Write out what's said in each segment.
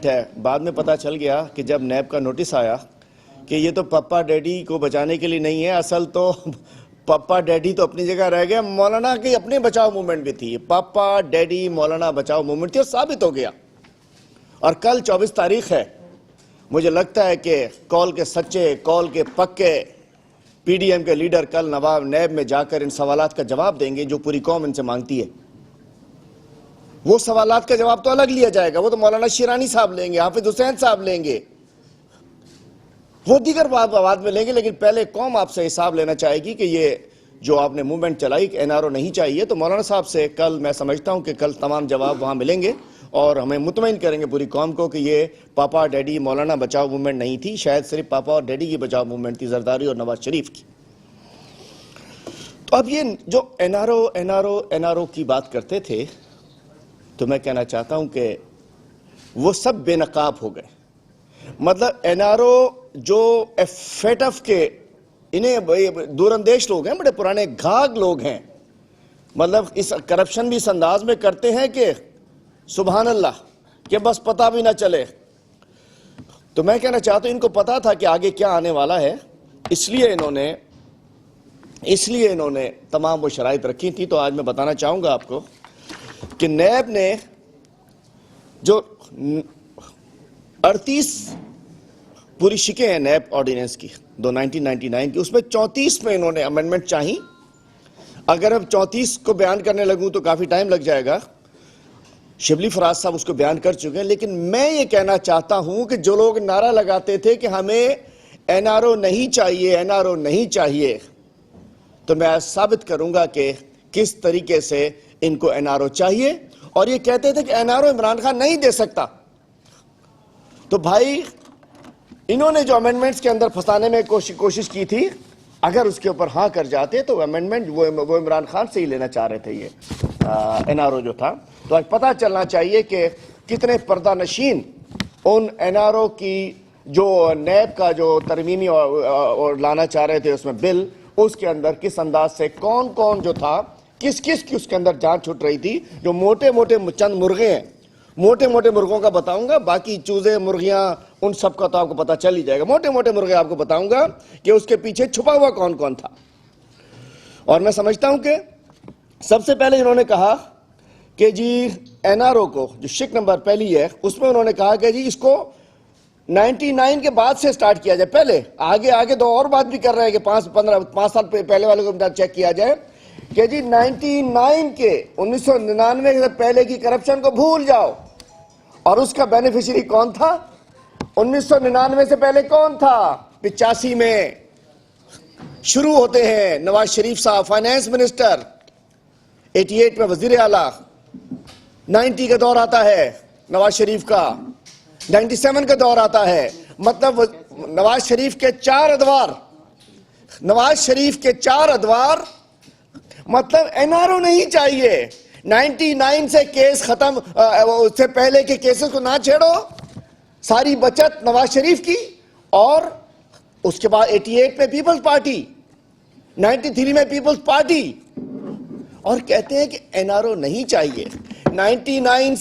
Moment ہے. بعد میں پتہ چل گیا کہ جب نیب کا نوٹس آیا کہ یہ تو پپا ڈیڈی کو بچانے کے لیے نہیں ہے, اصل تو پپا ڈیڈی تو اپنی جگہ رہ گیا, مولانا کی اپنے بچاؤ مومنٹ بھی تھی. پپا ڈیڈی مولانا بچاؤ مومنٹ تھی اور ثابت ہو گیا. اور کل 24 تاریخ ہے. مجھے لگتا ہے کہ کال کے سچے, کال کے پکے پی ڈی ایم کے لیڈر کل نواب نیب میں جا کر ان سوالات کا جواب دیں گے جو پوری قوم ان سے مانگتی ہے. وہ سوالات کا جواب تو الگ لیا جائے گا, وہ تو مولانا شیرانی صاحب لیں گے, حافظ حسین صاحب لیں گے, وہ دیگر بعد میں لیں گے. لیکن پہلے قوم آپ سے حساب لینا چاہے گی کہ یہ جو آپ نے موومنٹ چلائی کہ این آر او نہیں چاہیے, تو مولانا صاحب سے کل میں سمجھتا ہوں کہ کل تمام جواب وہاں ملیں گے اور ہمیں مطمئن کریں گے پوری قوم کو کہ یہ پاپا ڈیڈی مولانا بچاؤ موومنٹ نہیں تھی, شاید صرف پاپا اور ڈیڈی کی بچاؤ موومنٹ تھی, زرداری اور نواز شریف کی. تو اب یہ جو این آر او کی بات کرتے تھے, تو میں کہنا چاہتا ہوں کہ وہ سب بے نقاب ہو گئے. مطلب این آر او جو ایف ایف کے انہیں دور اندیش لوگ ہیں, بڑے پرانے گھاگ لوگ ہیں, مطلب اس کرپشن بھی اس انداز میں کرتے ہیں کہ سبحان اللہ, کہ بس پتہ بھی نہ چلے. تو میں کہنا چاہتا ہوں ان کو پتا تھا کہ آگے کیا آنے والا ہے, اس لیے انہوں نے تمام وہ شرائط رکھی تھی. تو آج میں بتانا چاہوں گا آپ کو کہ نیب نے جو 38 پوری شکیں ہیں نیب آرڈیننس کی 1999 کی, اس میں 34 میں انہوں نے امینڈمنٹ چاہی. اگر اب 34 کو بیان کرنے لگوں تو کافی ٹائم لگ جائے گا, شبلی فراز صاحب اس کو بیان کر چکے ہیں. لیکن میں یہ کہنا چاہتا ہوں کہ جو لوگ نعرہ لگاتے تھے کہ ہمیں این آر او نہیں چاہیے, این آر او نہیں چاہیے, تو میں ثابت کروں گا کہ کس طریقے سے ان کو این آر او چاہیے. اور یہ کہتے تھے کہ N R O Imran Khan نہیں دے سکتا. تو بھائی انہوں نے جو امینڈمنٹس کے اندر پھنسانے میں کوشش کی تھی, اگر اس کے اوپر ہاں کر جاتے تو امینڈمنٹ وہ عمران خان سے ہی لینا چاہ رہے تھے یہ این آر او جو تھا. تو آج پتہ چلنا چاہیے کہ کتنے پردہ نشین ان این آر او کی جو نیب کا جو ترمیمی اور لانا چاہ رہے تھے اس میں بل, اس کے اندر کس انداز سے کون جو تھا, کس کی اس کے اندر جان چھٹ رہی تھی. جو موٹے چند مرغے ہیں, موٹے مرغوں کا بتاؤں گا, باقی چوزے مرغیاں ان سب کا تو آپ کو پتہ چل ہی جائے گا. موٹے مرغے آپ کو بتاؤں گا کہ اس کے پیچھے چھپا ہوا کون تھا. اور میں سمجھتا ہوں کہ سب سے پہلے انہوں نے کہا کہ جی این آر او کو جو شک نمبر پہلی ہے اس میں انہوں نے کہا کہ جی اس کو 99 کے بعد سے سٹارٹ کیا جائے. پہلے آگے تو اور بات بھی کر رہے ہیں کہ 5 سال پہلے والے کو چیک کیا جائے کہ جی 99 کے 1999 سے پہلے کی کرپشن کو بھول جاؤ. اور اس کا بینیفیشری کون تھا؟ 1999 سے پہلے کون تھا؟ 85 میں شروع ہوتے ہیں نواز شریف صاحب فائنانس منسٹر, 88 میں وزیر اعلیٰ, 90 کا دور آتا ہے نواز شریف کا, 97 کا دور آتا ہے. مطلب نواز شریف کے 4 ادوار, مطلب این آر او نہیں چاہیے. 99 سے کیس ختم, اس سے پہلے کے کیسز کو نہ چھیڑو, ساری بچت نواز شریف کی. اور اس کے بعد 88 میں پیپلز پارٹی, 93 میں پیپلز پارٹی, اور کہتے ہیں کہ این آر او نہیں چاہیے. 99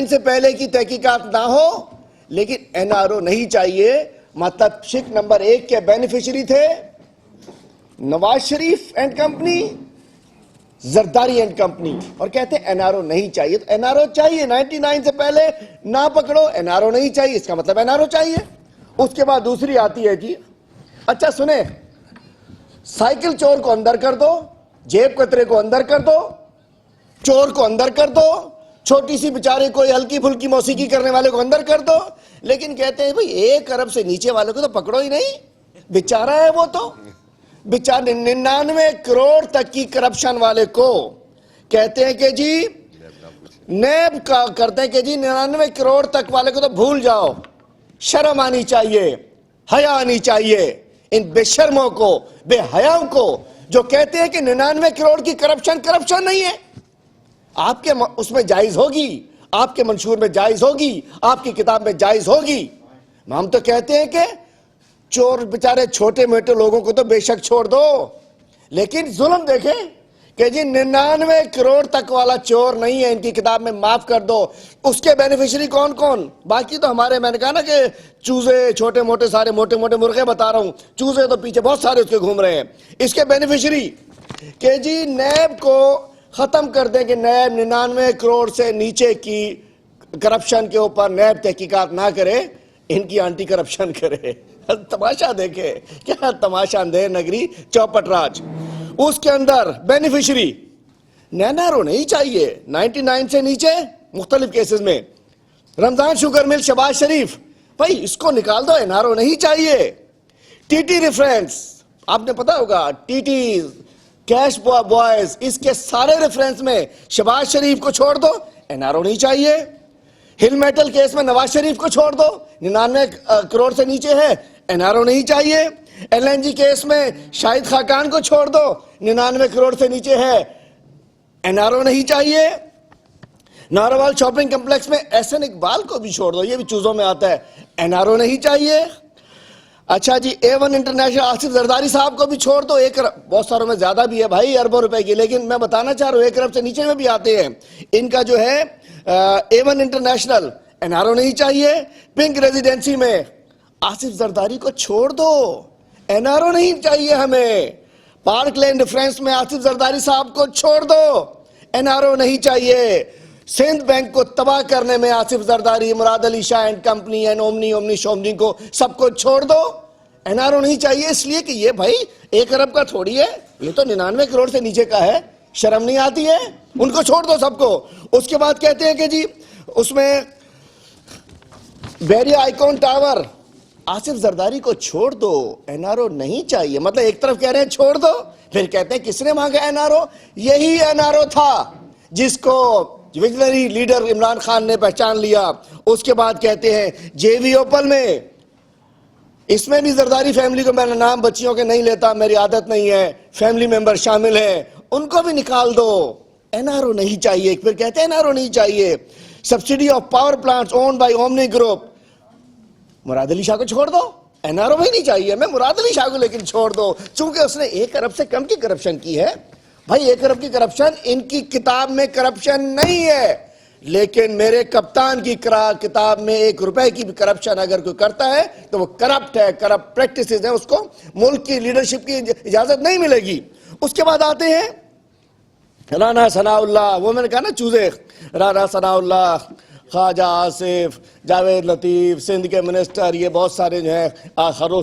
سے پہلے کی تحقیقات نہ ہو, لیکن این آر او نہیں چاہیے. مطلب شک نمبر 1 کے بینیفیشری تھے Nawaz Sharif and company, Zardari and company, اور کہتے ہیں این آر او نہیں چاہیے. تو این آر او چاہیے, 99 سے پہلے نہ پکڑو, این آر او نہیں چاہیے, اس کا مطلب این آر او چاہیے. اس کے بعد دوسری آتی ہے جی, اچھا سنیں, سائیکل چور کو اندر کر دو, جیب کترے کو اندر کر دو, چور کو اندر کر دو, چھوٹی سی بیچارے کوئی ہلکی پھلکی موسیقی کرنے والے کو اندر کر دو. لیکن کہتے ہیں بھئی 1 ارب سے نیچے والے کو تو پکڑو ہی نہیں, بیچارہ ہے وہ تو. بیچارے 99 کروڑ تک کی کرپشن والے کو کہتے ہیں کہ جی نیب کا کرتے ہیں کہ جی 99 کروڑ تک والے کو تو بھول جاؤ. شرم آنی چاہیے, حیا آنی چاہیے ان بے شرموں کو, بے حیاؤں کو, جو کہتے ہیں کہ 99 کروڑ کی کرپشن نہیں ہے. آپ کے اس میں جائز ہوگی, آپ کے منشور میں جائز ہوگی, آپ کی کتاب میں جائز ہوگی. ہم تو کہتے ہیں کہ چور بیچارے چھوٹے موٹے لوگوں کو تو بے شک چھوڑ دو, لیکن ظلم دیکھیں کہ جی 99 کروڑ تک والا چور نہیں ہے ان کی کتاب میں، معاف کر دو. اس کے بینیفیشری کون کون؟ باقی تو ہمارے، میں نے کہا نا کہ چوزے چھوٹے موٹے سارے موٹے موٹے مرغے بتا رہا ہوں، چوزے تو پیچھے بہت سارے اس کے گھوم رہے ہیں. اس کے بینیفیشری کہ جی نیب کو ختم کر دیں، کہ نیب 99 کروڑ سے نیچے کی کرپشن کے اوپر نیب تحقیقات نہ کرے، ان کی اینٹی کرپشن کرے. تماشا دیکھے کیا تماشا، اندھیر نگری چوپٹ راج. اس کے اندر بینیفیشری NRO نہیں چاہیے 99 سے نیچے مختلف کیسز میں. رمضان شوگر مل شہباز شریف، بھائی اس کو نکال دو، NRO نہیں چاہیے. TT ریفرنس آپ نے پتا ہوگا، TT کیش بوائز، اس کے سارے ریفرنس میں شہباز شریف کو چھوڑ دو، NRO نہیں چاہیے. ہل میٹل کیس میں نواز شریف کو چھوڑ دو، 99 کروڑ سے نیچے ہے، NRO نہیں چاہیے. LNG کیس میں شاہد خاقان کو چھوڑ دو، 99 کروڑ سے نیچے ہے، NRO نہیں چاہیے. ناروال شاپنگ کمپلیکس میں احسن اقبال کو بھی چھوڑ دو، یہ بھی چوزوں میں آتا ہے، NRO نہیں چاہیے. اچھا جی A1 انٹرنیشنل آصف زرداری صاحب کو بھی چھوڑ دو. ایک بہت ساروں میں زیادہ بھی ہے بھائی، اربوں روپے کی، لیکن میں بتانا چاہ رہا ہوں 1 ارب سے نیچے میں بھی آتے ہیں. ان کا جو ہے A1 انٹرنیشنل، NRO نہیں چاہیے. پنک ریزیڈنسی میں آصف زرداری کو چھوڑ دو، NRO نہیں چاہیے ہمیں. پارک لین ریفرنس میں آصف زرداری صاحب کو چھوڑ دو، NRO نہیں چاہیے. سندھ بینک کو تباہ کرنے میں آصف زرداری، مراد علی شاہ اینڈ کمپنی اینڈ اومنی شومنی کو سب کو چھوڑ دو، NRO نہیں چاہیے. اس لیے کہ یہ بھائی 1 ارب کا تھوڑی ہے، یہ تو 99 کروڑ سے نیچے کا ہے. شرم نہیں آتی ہے؟ ان کو چھوڑ دو سب کو. اس کے بعد کہتے ہیں کہ جی اس میں بیریا آئیکون ٹاور، آصف زرداری کو چھوڑ دو، NRO نہیں چاہیے. مطلب ایک طرف کہہ رہے ہیں چھوڑ دو، پھر کہتے ہیں کس نے مانگا NRO؟ یہی NRO تھا جس کو ویژنری لیڈر عمران خان نے پہچان لیا. اس کے بعد کہتے ہیں JV اوپل میں، اس میں بھی زرداری فیملی کو، میں نے نام بچیوں کے نہیں لیتا، میری عادت نہیں ہے، فیملی ممبر شامل ہیں، ان کو بھی نکال دو، NRO نہیں چاہیے. پھر کہتے ہیں NRO نہیں چاہیے. Subsidy of power plants owned by Omni group, Murad Ali Shah کو چھوڑ دو، NRO بھی نہیں چاہیے میں مراد علی شاہ کو، لیکن چھوڑ دو چونکہ اس نے 1 ارب سے کم کی کرپشن کی ہے. بھائی 1 ارب کی کرپشن ان کی کتاب میں کرپشن نہیں ہے، لیکن میرے کپتان کی کتاب میں 1 روپے کی بھی کرپشن اگر کوئی کرتا ہے تو وہ کرپٹ ہے، کرپٹ پریکٹسز ہیں، اس کو ملک کی لیڈرشپ کی اجازت نہیں ملے گی. اس کے بعد آتے ہیں رانا ثناء اللہ، وہ میں نے کہا نا چوزے، رانا ثناء اللہ، خواجہ آصف، جاوید لطیف، سندھ کے منسٹر، یہ بہت سارے جو ہیں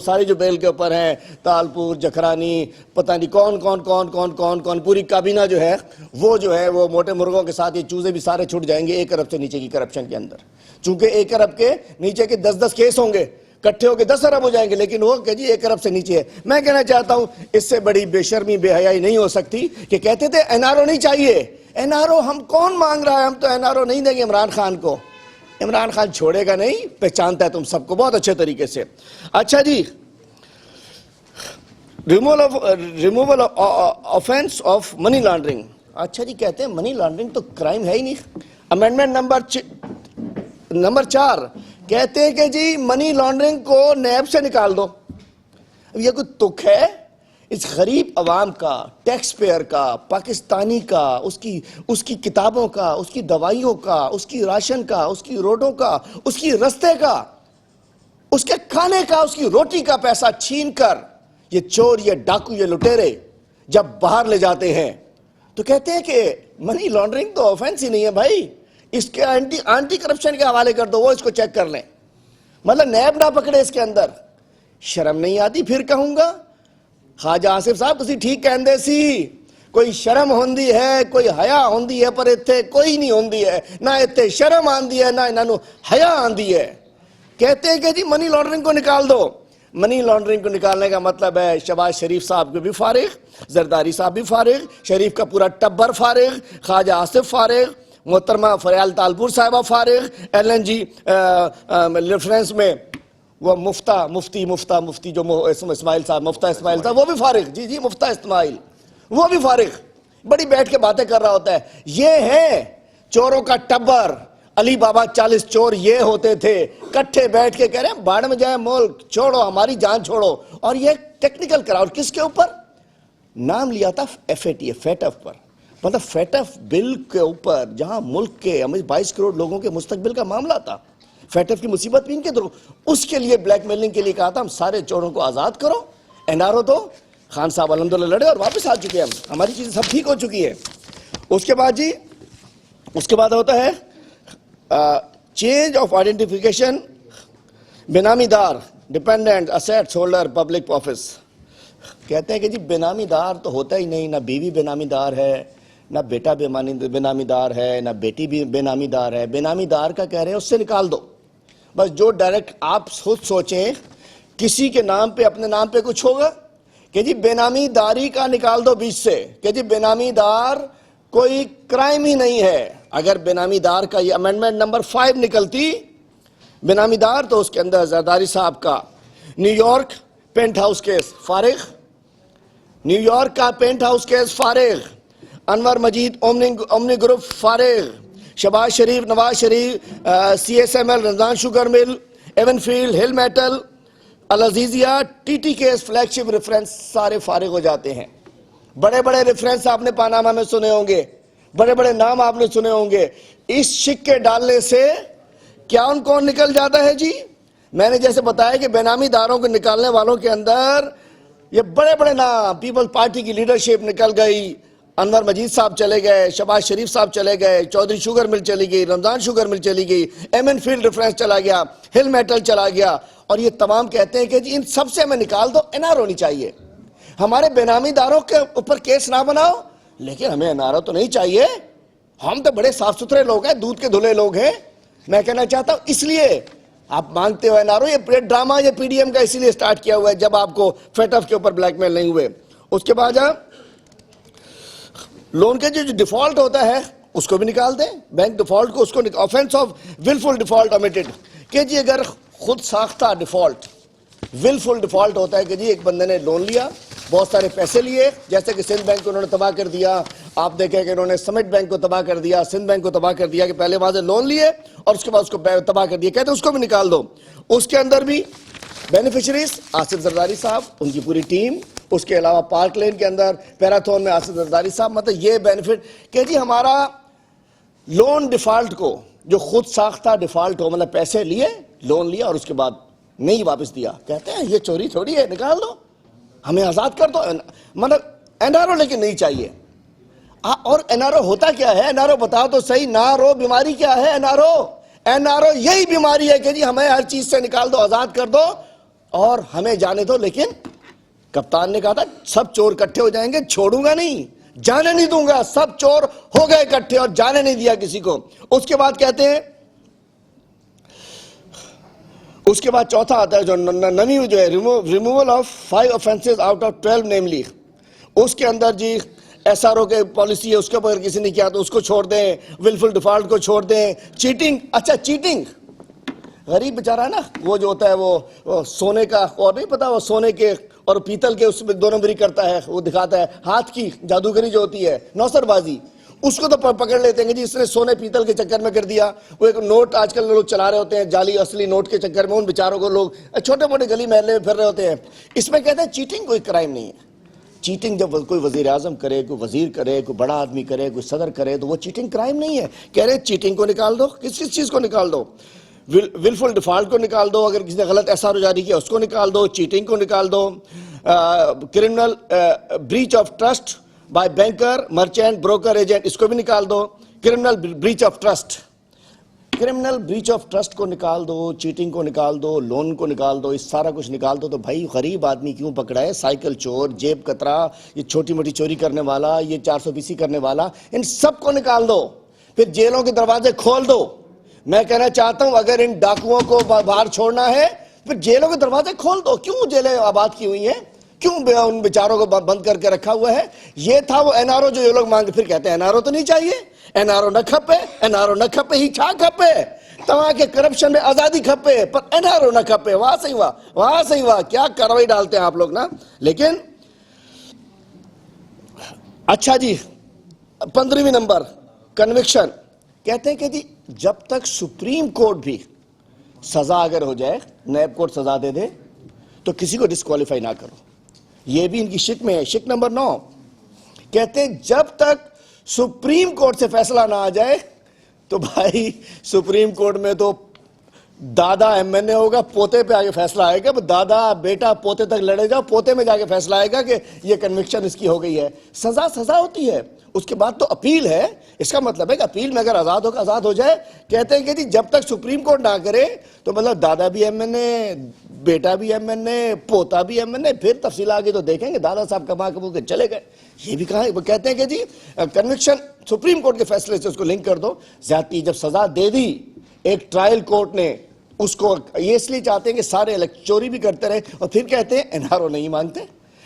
سارے جو بیل کے اوپر ہیں، تالپور، جکھرانی، پتہ نہیں کون کون کون کون کون کون پوری کابینہ جو ہے وہ موٹے مرغوں کے ساتھ یہ چوزے بھی سارے چھٹ جائیں گے 1 ارب سے نیچے کی کرپشن کے اندر. چونکہ 1 ارب کے نیچے کے 10 کیس ہوں گے، کٹھے ہو کے 10 ارب ہو جائیں گے، لیکن وہ کہ جی 1 ارب سے نیچے ہے. میں کہنا چاہتا ہوں اس سے بڑی بے شرمی بے حیائی نہیں ہو سکتی کہ کہتے تھے NRO نہیں چاہیے. NRO ہم کون مانگ رہا ہے؟ ہم تو NRO نہیں دیں گے عمران خان کو. عمران خان چھوڑے گا نہیں، پہچانتا ہے تم سب کو بہت اچھے طریقے سے. اچھا جی، removal offence of money laundering. اچھا جی، کہتے ہیں منی لانڈرنگ تو کرائم ہے ہی نہیں. امینڈمنٹ نمبر 4 کہتے ہیں کہ جی منی لانڈرنگ کو نیب سے نکال دو. اب یہ کوئی تک ہے؟ اس غریب عوام کا، ٹیکس پیئر کا، پاکستانی کا، اس کی کتابوں کا، اس کی دوائیوں کا، اس کی راشن کا، اس کی روڈوں کا، اس کی رستے کا، اس کے کھانے کا، اس کی روٹی کا پیسہ چھین کر یہ چور، یہ ڈاکو، یہ لٹیرے جب باہر لے جاتے ہیں تو کہتے ہیں کہ منی لانڈرنگ تو آفینس ہی نہیں ہے بھائی، اس کے اینٹی کرپشن کے حوالے کر دو، وہ اس کو چیک کر لیں. مطلب نیب نہ پکڑے اس کے اندر. شرم نہیں آتی؟ پھر کہوں گا خواجہ آصف صاحب تسی ٹھیک کہندے سی، کوئی شرم ہوندی ہے، کوئی حیا ہوندی ہے، پر اتھے کوئی نہیں ہوندی ہے، نہ اتھے شرم آندی ہے، نہ انہاں نو حیا آندی ہے. کہتے ہیں کہ جی منی لانڈرنگ کو نکال دو. منی لانڈرنگ کو نکالنے کا مطلب ہے شہباز شریف صاحب کو بھی فارغ، زرداری صاحب بھی فارغ، شریف کا پورا ٹبر فارغ، خواجہ آصف فارغ، محترمہ فریال تالپور صاحبہ فارغ، LNG ریفرنس میں وہ مفتی جو اسماعیل صاحب، مفتہ اسماعیل صاحب، وہ بھی فارغ. جی مفتہ اسماعیل وہ بھی فارغ، بڑی بیٹھ کے باتیں کر رہا ہوتا ہے. یہ ہے چوروں کا ٹبر. علی بابا 40 چور یہ ہوتے تھے، کٹھے بیٹھ کے کہہ رہے ہیں باڑ میں جائے ملک، چھوڑو ہماری جان چھوڑو. اور یہ ٹیکنیکل کرا، اور کس کے اوپر نام لیا تھا؟ FATF پر. مطلب فیٹف بل کے اوپر جہاں ملک کے 22 کروڑ لوگوں کے مستقبل کا معاملہ تھا، فیٹف کی مصیبت بھی ان کے درو، اس کے لیے بلیک میلنگ کے لیے کہا تھا ہم سارے چوروں کو آزاد کرو. این آر او تو خان صاحب الحمدللہ لڑے اور واپس آ چکے ہیں، ہماری چیزیں سب ٹھیک ہو چکی ہے. اس کے بعد جی اس کے بعد ہوتا ہے چینج آف آئیڈینٹیفیکیشن، بینامی دار، ڈیپینڈنٹ، اسیٹس ہولڈر، پبلک آفس. کہتے ہیں کہ جی بینامی دار تو ہوتا ہی نہیں، نہ بیوی بینامی دار ہے، نہ بیٹا بینامی دار ہے، نہ بیٹی بھی بینامی دار ہے. بینامی دار کا کہہ رہے ہیں اس سے نکال دو. بس جو ڈائریکٹ آپ خود سوچیں کسی کے نام پہ اپنے نام پہ کچھ ہوگا کہ جی بینامی داری کا نکال دو بیچ سے، کہ جی بینامی دار کوئی کرائم ہی نہیں ہے. اگر بینامی دار کا یہ امینڈمنٹ نمبر 5 نکلتی بینامی دار، تو اس کے اندر زرداری صاحب کا New York penthouse case فارغ، نیو یارک کا پینٹ ہاؤس کیس فارغ، انور مجید اومنی گروپ فارغ، Shehbaz Sharif, Nawaz Sharif, C S M L, Ramzan sugar mill, Avenfield, Hill Metal, العزیزیہ، T T case, flagship reference سارے فارغ ہو جاتے ہیں. بڑے بڑے ریفرنس آپ نے پاناما میں سنے ہوں گے، بڑے بڑے نام آپ نے سنے ہوں گے. اس شک کے ڈالنے سے کیا کون نکل جاتا ہے جی؟ میں نے جیسے بتایا کہ بینامی داروں کو نکالنے والوں کے اندر یہ بڑے بڑے نام، پیپل پارٹی کی لیڈرشپ نکل گئی، انور مجید صاحب چلے گئے، شہباز شریف صاحب چلے گئے، چودھری شوگر مل چلی گئی، رمضان شوگر مل چلی گئی، ایمن فیلڈ ریفرنس چلا گیا، ہل میٹل چلا گیا. اور یہ تمام کہتے ہیں کہ جی ان سب سے ہمیں نکال دو، این آر او نہیں چاہیے. ہمارے بینامی داروں کے اوپر کیس نہ بناؤ، لیکن ہمیں این آر او تو نہیں چاہیے. ہم تو بڑے صاف ستھرے لوگ ہیں، دودھ کے دھلے لوگ ہیں. میں کہنا چاہتا ہوں اس لیے آپ مانگتے ہو این آر او. یہ ڈرامہ یہ پی ڈی ایم کا اسی لیے سٹارٹ کیا ہوا ہے جب آپ کو فیٹف کے اوپر بلیک میل نہیں ہوئے. اس کے بعد لون کے جو ڈیفالٹ ہوتا ہے اس کو بھی نکال دیں، بینک ڈیفالٹ کو، اس کو آفینس آف ولفل ڈیفالٹ امیٹڈ، کہ جی اگر خود ساختہ ڈیفالٹ، ولفل ڈیفالٹ ہوتا ہے کہ جی ایک بندے نے لون لیا، بہت سارے پیسے لیے، جیسے کہ سندھ بینک کو انہوں نے تباہ کر دیا، آپ دیکھیں کہ انہوں نے سمٹ بینک کو تباہ کر دیا، سندھ بینک کو تباہ کر دیا، کہ پہلے وہاں سے لون لیے اور اس کے بعد اس کو تباہ کر دیا. کہتے ہیں اس کو بھی نکال دو. اس کے اندر بھی بینیفیشریز آصف زرداری صاحب، ان کی پوری ٹیم، اس کے علاوہ پارک لین کے اندر پیراتھون میں آصف زرداری صاحب. مطلب یہ بینیفٹ کہ جی ہمارا لون ڈیفالٹ کو جو خود ساختہ ڈیفالٹ ہو، مطلب پیسے لیے، لون لیا اور اس کے بعد نہیں واپس دیا، کہتے ہیں یہ چوری تھوڑی ہے، نکال دو، ہمیں آزاد کر دو. مطلب این آر او لیکن نہیں چاہیے. اور این آر او ہوتا کیا ہے؟ این آر او بتاؤ تو صحیح، نارو بیماری کیا ہے؟ N R O, N R O یہی بیماری ہے کہ جی ہمیں ہر چیز سے نکال دو، آزاد کر دو اور ہمیں جانے دو. لیکن کپتان نے کہا تھا سب چور اکٹھے ہو جائیں گے، چھوڑوں گا نہیں، جانے نہیں دوں گا. سب چور ہو گئے اکٹھے اور جانے نہیں دیا کسی کو. اس کے بعد کہتے ہیں، اس کے بعد چوتھا آتا ہے جو نمی جو ہے removal of 5 offenses out of 12 namely. اس کے اندر جی ایس آر او کے پالیسی ہے، اس کے اوپر کسی نے کیا تو اس کو چھوڑ دیں، ولفل ڈیفالٹ کو چھوڑ دیں. چیٹنگ، اچھا چیٹنگ غریب بیچارہ ہے نا، وہ جو ہوتا ہے وہ سونے کا، اور نہیں پتا وہ سونے کے اور پیتل کے اس میں دونوں بری کرتا ہے، وہ دکھاتا ہے ہاتھ کی جادوگری جو ہوتی ہے، نوسر بازی، اس کو تو پکڑ لیتے ہیں کہ جی اس نے سونے پیتل کے چکر میں کر دیا. وہ ایک نوٹ آج کل لوگ چلا رہے ہوتے ہیں جعلی اصلی نوٹ کے چکر میں، ان بیچاروں کو لوگ چھوٹے موٹے گلی محلے میں پھر رہے ہوتے ہیں. اس میں کہتے ہیں چیٹنگ کوئی کرائم نہیں ہے. چیٹنگ جب کوئی وزیر اعظم کرے، کوئی وزیر کرے، کوئی بڑا آدمی کرے، کوئی صدر کرے تو وہ چیٹنگ کرائم نہیں ہے. کہہ رہے چیٹنگ کو نکال دو. کس چیز کو نکال دو؟ ولفل ڈیفالٹ کو نکال دو، اگر کسی نے غلط ایس آر او جاری کیا اس کو نکال دو، چیٹنگ کو نکال دو، criminal breach of trust by banker, merchant, broker, agent, اس کو بھی نکال دو. Criminal breach of trust, criminal breach of trust کو نکال دو، چیٹنگ کو نکال دو، لون کو نکال دو، اس سارا کچھ نکال دو. تو بھائی غریب آدمی کیوں پکڑا ہے؟ سائیکل چور، جیب کترا، یہ چھوٹی موٹی چوری کرنے والا، یہ 420 کرنے والا، ان سب کو نکال دو. پھر جیلوں کے دروازے کھول دو. میں کہنا چاہتا ہوں اگر ان ڈاکوؤں کو باہر چھوڑنا ہے پھر جیلوں کے دروازے کھول دو. کیوں جیلیں آباد کی ہوئی ہیں؟ کیوں ان بیچاروں کو بند کر کے رکھا ہوا ہے؟ یہ تھا وہ این آر او جو یہ لوگ مانگے. پھر کہتے ہیں این آر او تو نہیں چاہیے، این آر او نہ کھپے، این آر او نہ کھپے ہی چھا کھپے، تمہاں کے کرپشن میں آزادی کھپے پر این آر او نہ کھپے. وہاں صحیح ہوا، وہاں صحیح ہوا. کیا کاروائی ڈالتے ہیں آپ لوگ نا. لیکن اچھا جی 15ویں نمبر کنوکشن. کہتے ہیں کہ جی جب تک سپریم کورٹ بھی سزا اگر ہو جائے، نیب کورٹ سزا دے دے تو کسی کو ڈسکوالیفائی نہ کرو. یہ بھی ان کی شک میں ہے. شک نمبر 9 کہتے ہیں جب تک سپریم کورٹ سے فیصلہ نہ آ جائے تو بھائی سپریم کورٹ میں تو دادا ایم این اے ہوگا، پوتے پہ آگے فیصلہ آئے گا، دادا بیٹا پوتے تک لڑے گا، پوتے میں جا کے فیصلہ آئے گا کہ یہ کنوکشن اس کی ہو گئی ہے. سزا ہوتی ہے، اس کے بعد تو اپیل ہے. اس کا مطلب ہے کہ اپیل میں اگر آزاد ہو جائے. کہتے ہیں کہ جی جب تک سپریم کورٹ نہ کرے تو مطلب دادا بھی ایم این اے، بیٹا بھی ایم این اے، پوتا بھی ایم این اے. پھر تفصیل آگے تو دیکھیں گے. دادا صاحب کما کبو کے چلے گئے. یہ بھی کہا ہے، وہ کہتے ہیں کہ جی کنوکشن سپریم کورٹ کے فیصلے سے اس کو لنک کر دو. زیادتی جب سزا دے دی ایک ٹرائل کورٹ نے اس کو، یہ اس لیے چاہتے ہیں کہ سارے چوری بھی کرتے رہے اور پھر کہتے ہیں این آر او نہیں مانتے.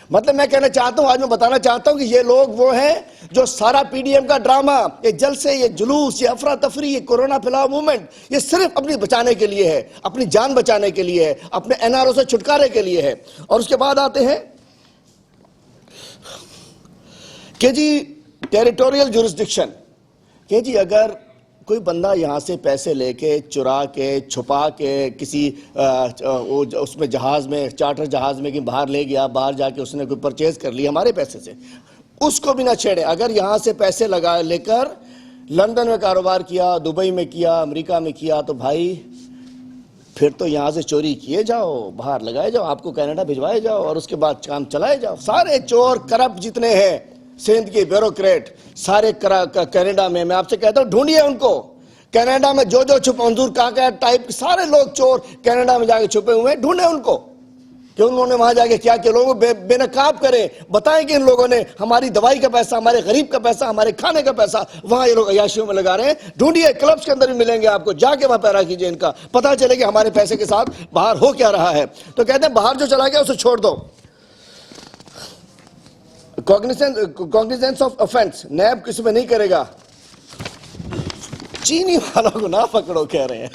مطلب میں کہنا چاہتا ہوں، آج میں بتانا چاہتا ہوں کہ یہ لوگ وہ ہیں جو سارا پی ڈی ایم کا ڈرامہ، یہ جلسے، یہ جلوس، یہ افراتفری، یہ کورونا پھیلاؤ موومنٹ، یہ صرف اپنی بچانے کے لیے ہے، اپنی جان بچانے کے لیے ہے، اپنے این آر او سے چھٹکارے کے لیے ہے. اور اس کے بعد آتے ہیں کہ جی ٹیریٹوریل جورسڈکشن، کہ جی اگر کوئی بندہ یہاں سے پیسے لے کے چرا کے چھپا کے کسی اس میں جہاز میں، چارٹر جہاز میں کہ باہر لے گیا، باہر جا کے اس نے کوئی پرچیز کر لی ہمارے پیسے سے، اس کو بھی نہ چھیڑے. اگر یہاں سے پیسے لے کر لندن میں کاروبار کیا، دبئی میں کیا، امریکہ میں کیا، تو بھائی پھر تو یہاں سے چوری کیے جاؤ، باہر لگائے جاؤ، آپ کو کینیڈا بھجوائے جاؤ اور اس کے بعد کام چلائے جاؤ. سارے چور کرپٹ جتنے ہیں سندھ کے بیوروکریٹ سارے کینیڈا میں آپ سے کہتا ہوں ڈھونڈیے ان کو. کینیڈا میں جو چھپ منظور کاکا ٹائپ سارے لوگ چور کینیڈا میں جا کے چھپے ہوئے ہیں، ڈھونڈیں ان کو کہ انہوں نے وہاں جا کے کیا کیا. لوگوں کو بے نقاب کریں، بتائیں کہ ان لوگوں نے ہماری دوائی کا پیسہ، ہمارے غریب کا پیسہ، ہمارے کھانے کا پیسہ وہاں یہ لوگ عیاشیوں میں لگا رہے ہیں. ڈھونڈیے، کلبس کے اندر بھی ملیں گے آپ کو، جا کے وہاں پیرا کیجئے ان کا، پتہ چلے کہ ہمارے پیسے کے ساتھ باہر ہو کیا رہا ہے. تو کہتے ہیں باہر جو چلا گیا اسے چھوڑ دو. کوگنیزنس آف آفینس نیب کسی میں نہیں کرے گا. چینی والوں کو نہ پکڑو کہہ رہے ہیں.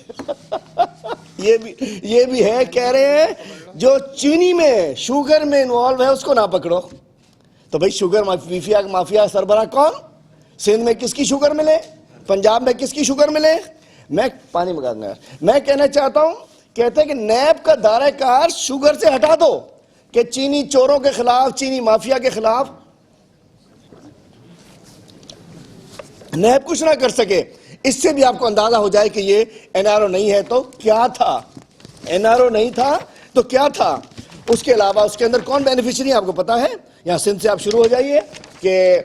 یہ بھی ہے، کہہ رہے ہیں جو چینی میں شوگر میں انوالو ہے اس کو نہ پکڑو. تو بھئی شوگر مافیا سربراہ کون؟ سندھ میں کس کی شوگر ملے؟ پنجاب میں کس کی شوگر ملے؟ میں پانی منگا دوں. میں کہنا چاہتا ہوں، کہتے ہیں کہ نیب کا دائرہ کار شوگر سے ہٹا دو کہ چینی چوروں کے خلاف، چینی مافیا کے خلاف نیب کچھ نہ کر سکے. اس سے بھی آپ کو اندازہ ہو جائے کہ یہ این آر او نہیں ہے تو کیا تھا. این آر او نہیں تھا تو کیا تھا. اس کے علاوہ اس کے اندر کون بینیفیشری آپ کو پتا ہے. یہاں سندھ سے آپ شروع ہو جائیے کہ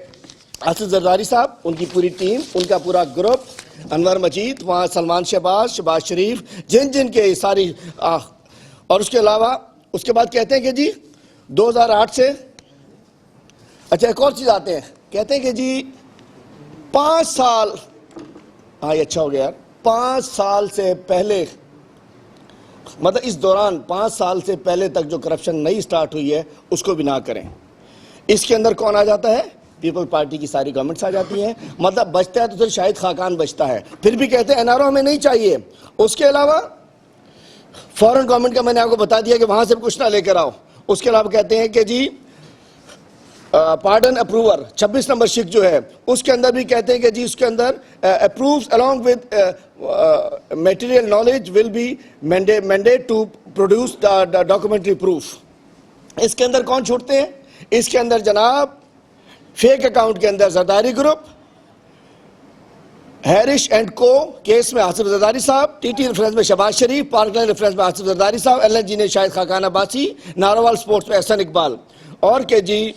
آصف زرداری صاحب، ان کی پوری ٹیم، ان کا پورا گروپ، انور مجید، وہاں سلمان شہباز شریف، جن کے ساری اور اس کے علاوہ اس کے بعد کہتے ہیں کہ جی 2008 سے اچھا ایک اور چیز آتے ہیں. کہتے ہیں کہ جی 5 سال، ہاں یہ اچھا ہو گیا یار، 5 سال سے پہلے، مطلب اس دوران 5 سال سے پہلے تک جو کرپشن نئی سٹارٹ ہوئی ہے اس کو بھی نہ کریں. اس کے اندر کون آ جاتا ہے؟ پیپل پارٹی کی ساری گورنمنٹس آ جاتی ہیں. مطلب بچتا ہے تو پھر شاید خاقان بچتا ہے. پھر بھی کہتے ہیں این آر او ہمیں نہیں چاہیے. اس کے علاوہ فورن گورنمنٹ کا میں نے آپ کو بتا دیا کہ وہاں سے کچھ نہ لے کر آؤ. اس کے علاوہ کہتے ہیں کہ جی پارڈن اپروور 26 نمبر شک جو ہے اس کے اندر بھی کہتے ہیں کہ جی اس کے اندر اپرووز along with material knowledge will be mandate to produce the documentary proof. اس کے اندر کون چھوٹتے ہیں؟ اس کے اندر جناب فیک اکاؤنٹ کے اندر زرداری گروپ، ہیرش اینڈ کو کیس میں آصف زرداری صاحب، ٹی ٹی ریفرنس میں شہباز شریف، پارک لائن ریفرنس میں آصف زرداری صاحب، ایل این جی نے شاہد خاقان عباسی، ناروال سپورٹس میں احسن اقبال. اور کہ جی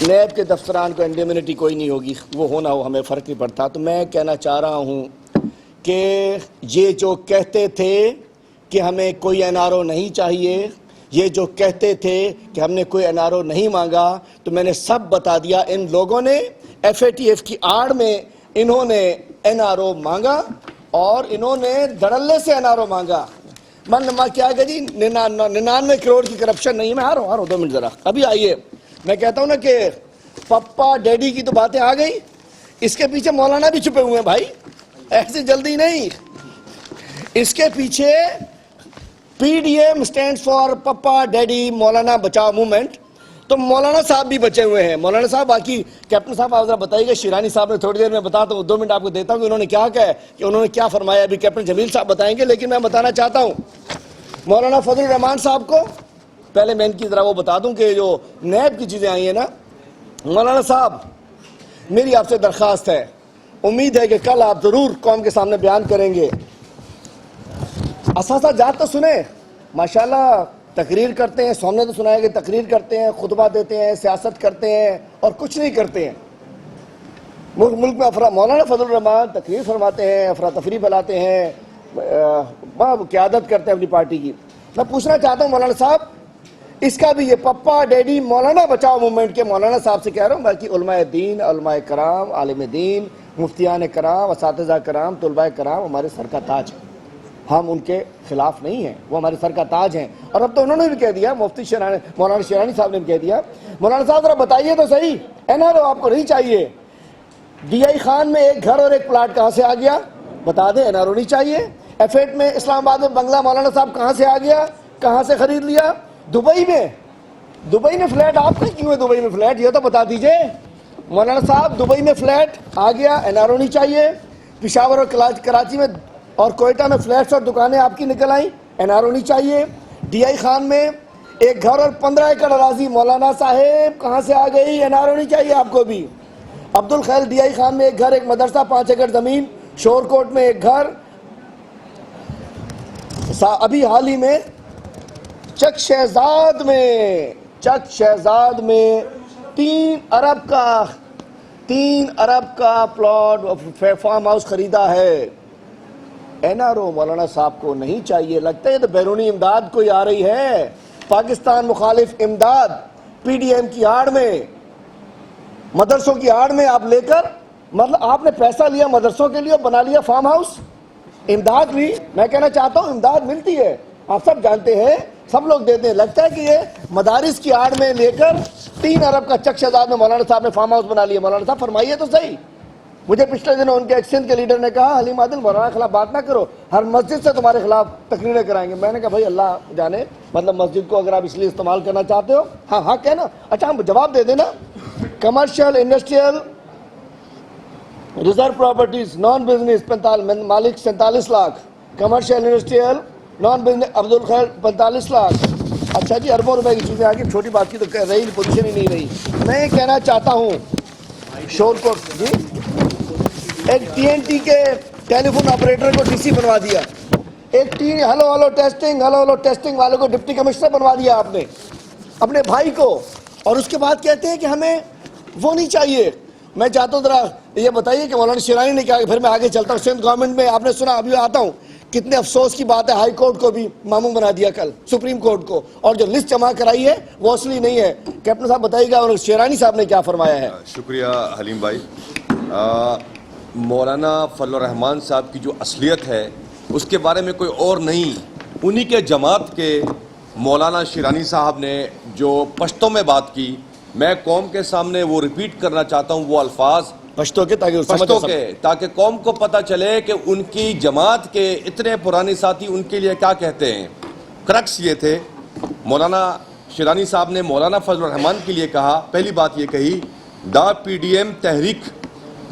نیب کے دفتران کو انڈیمنٹی کوئی نہیں ہوگی، وہ ہونا ہو ہمیں فرق نہیں پڑتا. تو میں کہنا چاہ رہا ہوں کہ یہ جو کہتے تھے کہ ہمیں کوئی این آر او نہیں چاہیے، یہ جو کہتے تھے کہ ہم نے کوئی این آر او نہیں مانگا، تو میں نے سب بتا دیا. ان لوگوں نے ایف اے ٹی ایف کی آڑ میں انہوں نے این آر او مانگا اور انہوں نے دھڑلے سے این آر او مانگا. کیا کہ جی 99 کروڑ کی کرپشن نہیں. میں آ رہا ہوں 2 منٹ ذرا ابھی آئیے. میں کہتا ہوں نا کہ پپا ڈیڈی کی تو باتیں آ گئی، اس کے پیچھے مولانا بھی چھپے ہوئے ہیں بھائی، ایسے جلدی نہیں. اس کے پیچھے P D M stand for papa daddy مولانا بچاؤ موومنٹ. تو مولانا صاحب بھی بچے ہوئے ہیں. مولانا صاحب باقی کیپٹن صاحب آپ ذرا بتائیے گا. شیرانی صاحب نے تھوڑی دیر میں بتاتا ہوں، 2 منٹ آپ کو دیتا ہوں کہ انہوں نے کیا کہا ہے، کہ انہوں نے کیا فرمایا. ابھی کیپٹن جمیل صاحب بتائیں گے، لیکن میں بتانا چاہتا ہوں مولانا فضل الرحمان صاحب کو. پہلے میں ان کی ذرا وہ بتا دوں کہ جو نیب کی چیزیں آئی ہیں نا، مولانا صاحب میری آپ سے درخواست ہے، امید ہے کہ کل آپ ضرور قوم کے سامنے بیان کریں گے۔ اساتذہ جات تو سنیں، ماشاءاللہ تقریر کرتے ہیں، سامنے تو سنایا کہ تقریر کرتے ہیں، خطبہ دیتے ہیں، سیاست کرتے ہیں اور کچھ نہیں کرتے ہیں۔ ملک میں مولانا فضل الرحمان تقریر فرماتے ہیں، افراتفری پھیلاتے ہیں، قیادت کرتے ہیں اپنی پارٹی کی۔ میں پوچھنا چاہتا ہوں مولانا صاحب، اس کا بھی یہ پپا ڈیڈی مولانا بچاؤ موومنٹ کے مولانا صاحب سے کہہ رہا ہوں، باقی علماء دین، علماء کرام، عالم دین، مفتیان کرام، اساتذہ کرام، طلباء کرام ہمارے سر کا تاج ہیں، ہم ان کے خلاف نہیں ہیں، وہ ہمارے سر کا تاج ہیں۔ اور اب تو انہوں نے بھی کہہ دیا، مفتی شیرانی مولانا شیرانی صاحب نے بھی کہہ دیا۔ مولانا صاحب ذرا بتائیے تو صحیح، NRO آپ کو نہیں چاہیے، DI خان میں ایک گھر اور ایک پلاٹ کہاں سے آ گیا؟ بتا دیں، NRO نہیں چاہیے۔ F8 میں اسلام آباد میں بنگلہ مولانا صاحب کہاں سے آ گیا؟ کہاں سے خرید لیا؟ دبئی میں فلیٹ آپ کا کیوں ہے؟ دبئی میں فلیٹ یہ تو بتا دیجئے مولانا صاحب، دبئی میں فلیٹ آ گیا، NRO نہیں چاہیے۔ پشاور اور کراچی میں اور کوئٹہ میں فلیٹس اور دکانیں آپ کی نکل آئیں، NRO نہیں چاہیے۔ DI خان میں ایک گھر اور 15 ایکڑ اراضی مولانا صاحب کہاں سے آ گئی؟ NRO نہیں چاہیے آپ کو بھی۔ عبد الخیر DI خان میں ایک گھر، ایک مدرسہ، 5 ایکڑ زمین، شور کوٹ میں ایک گھر، ابھی حال ہی میں چک شہزاد میں 3 ارب کا پلاٹ فارم ہاؤس خریدا ہے۔ NRO مولانا صاحب کو نہیں چاہیے۔ لگتا ہے تو بیرونی امداد کوئی آ رہی ہے، پاکستان مخالف امداد، PDM کی آڑ میں، مدرسوں کی آڑ میں آپ لے کر، مطلب آپ نے پیسہ لیا مدرسوں کے لیے اور بنا لیا فارم ہاؤس۔ امداد بھی میں کہنا چاہتا ہوں، امداد ملتی ہے، آپ سب جانتے ہیں، سب لوگ دیتے ہیں۔ لگتا ہے کہ یہ مدارس کی آڑ میں لے کر 3 ارب کا چک شہزاد میں مولانا صاحب نے فارم ہاؤس بنا لیا۔ مولانا صاحب فرمائیے تو صحیح۔ مجھے پچھلے دنوں ان کے ایک سندھ کے لیڈر نے کہا، حلیم عادل مولانا کے خلاف بات نہ کرو، ہر مسجد سے تمہارے خلاف تقریریں کرائیں گے۔ میں نے کہا بھائی اللہ جانے، مطلب مسجد کو اگر آپ اس لیے استعمال کرنا چاہتے ہو، ہاں کہنا، اچھا ہم جواب دے دینا۔ Commercial industrial reserve properties non business مالک 47 lakh, commercial industrial non business Abdul Khair 45 lakh. اچھا جی، اربوں روپے کی چیزیں آگے، چھوٹی بات کی تو رہی پوزیشن ہی نہیں رہی۔ میں یہ کہنا چاہتا ہوں، شور کو جی ایک TNT کے ٹیلی فون آپریٹر کو DC بنوا دیا، ایک ہلو ٹیسٹنگ والوں کو ڈپٹی کمشنر بنوا دیا آپ نے اپنے بھائی کو، اور اس کے بعد کہتے ہیں کہ ہمیں وہ نہیں چاہیے۔ میں چاہتا ہوں ذرا یہ بتائیے کہ مولانا شیرانی نے کیا، پھر میں آگے چلتا ہوں۔ سندھ گورنمنٹ میں آپ نے سنا، ابھی آتا ہوں، کتنے افسوس کی بات ہے، ہائی کورٹ کو بھی ماموں بنا دیا کل، سپریم کورٹ کو، اور جو لسٹ جمع کرائی ہے وہ اصلی نہیں ہے۔ کیپٹن صاحب بتائیے گا اور شیرانی صاحب نے کیا فرمایا ہے؟ شکریہ حلیم بھائی۔ مولانا فضل الرحمان صاحب کی جو اصلیت ہے اس کے بارے میں کوئی اور نہیں، انہی کے جماعت کے مولانا شیرانی صاحب نے جو پشتوں میں بات کی، میں قوم کے سامنے وہ ریپیٹ کرنا چاہتا ہوں، وہ الفاظ پشتوں کے تاکہ قوم کو پتہ چلے کہ ان کی جماعت کے اتنے پرانے ساتھی ان کے لیے کیا کہتے ہیں۔ کرکس یہ تھے، مولانا شیرانی صاحب نے مولانا فضل الرحمان کے لیے کہا، پہلی بات یہ کہی، دا PDM تحریک